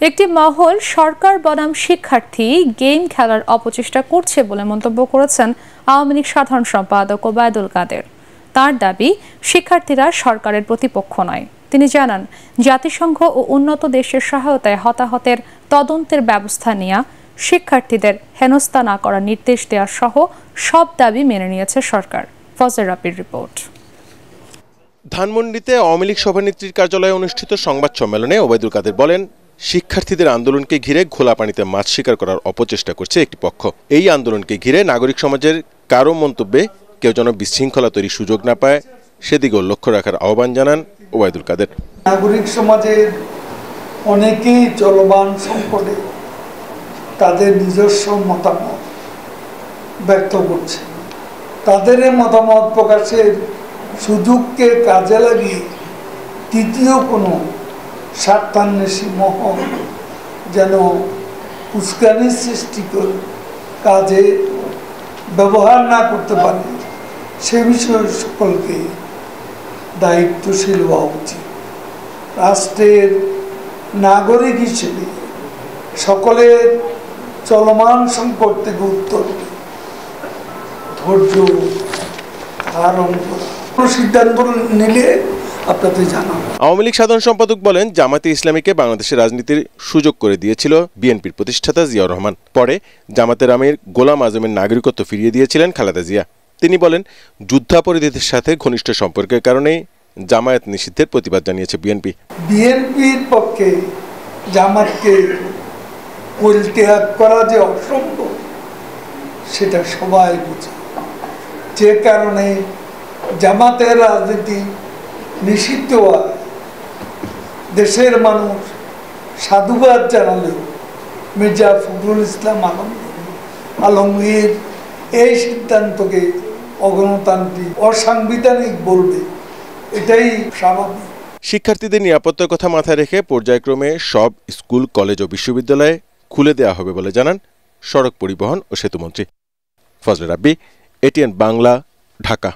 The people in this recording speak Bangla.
একটি মহল সরকার বনাম শিক্ষার্থী গেম খেলার অপচেষ্টা করছে বলে মন্তব্য করেছেন আওয়ামী লীগ সাধারণ সম্পাদক ওবায়দুল কাদের। তার দাবি, শিক্ষার্থীরা সরকারের প্রতিপক্ষ নয়। তিনি জানান, জাতিসংঘ ও উন্নত দেশের সহায়তায় হতাহতের তদন্তের ব্যবস্থা নেওয়া, শিক্ষার্থীদের হেনস্থা না করার নির্দেশ দেওয়া সহ সব দাবি মেনে নিয়েছে সরকার। ফজর রাব্বির রিপোর্ট। ধানমন্ডিতে আওয়ামী লীগ সভানেত্রীর কার্যালয়ে অনুষ্ঠিত সংবাদ সম্মেলনে ওবায়দুল কাদের বলেন, শিক্ষার্থীদের আন্দোলনকে ঘিরে খোলা পানিতে মাছ শিকার করার অপচেষ্টা করছে একটি পক্ষ। এই আন্দোলনকে ঘিরে নাগরিক সমাজের কারো মন্তব্যে কেউ যেন বিশৃঙ্খলা তৈরির সুযোগ না পায়, সেদিকেও লক্ষ্য রাখার আহ্বান জানান ওবায়দুল কাদের। নাগরিক সমাজের অনেকেই চলমান সংকটে তাদের নিজস্ব মতামত ব্যক্ত করছে। তাদের মতামত প্রকাশের সুযোগকে কাজে লাগিয়ে তৃতীয় কোনো স্বার্থান্বেষী মহল যেন উস্কানি সৃষ্টি করে কাজে ব্যবহার না করতে পারে, সে বিষয়ে সকলকে দায়িত্বশীল হওয়া উচিত। রাষ্ট্রের নাগরিক হিসেবে সকলের চলমান সংকট থেকে উত্তর ধৈর্য ধারণ করা, সিদ্ধান্ত নিলে আপনাদের জানাবো। আওয়ামী লীগ সাধারণ সম্পাদক বলেন, জামায়াতে ইসলামীকে বাংলাদেশের রাজনীতির সুযোগ করে দিয়েছিল বিএনপির প্রতিষ্ঠাতা জিয়াউর রহমান। পরে জামায়াতের আমির গোলাম আজমের নাগরিকত্ব ফিরিয়ে দিয়েছিলেন খালেদা জিয়া। তিনি বলেন, যুদ্ধাপরাধীদের সাথে ঘনিষ্ঠ সম্পর্কের কারণেই জামায়াত নিষিদ্ধের প্রতিবাদ জানিয়েছে বিএনপি। বিএনপির পক্ষে জামাতকে পরিত্যাগ করা যে অসম্ভব সেটা সবাই বুঝে। যে কারণে জামাতের রাজনীতি নিষিদ্ধ হওয়ার দেশের মানুষ সাধুবাদ জানালেও মির্জা ফখরুল ইসলাম আলমগীর এই সিদ্ধান্তকে অগণতান্ত্রিক, অসাংবিধানিক বলবে, এটাই স্বাভাবিক। শিক্ষার্থীদের নিরাপত্তার কথা মাথায় রেখে পর্যায়ক্রমে সব স্কুল, কলেজ ও বিশ্ববিদ্যালয়ে খুলে দেওয়া হবে বলে জানান সড়ক পরিবহন ও সেতুমন্ত্রী। ফজর রাব্বি, এটিএন বাংলা, ঢাকা।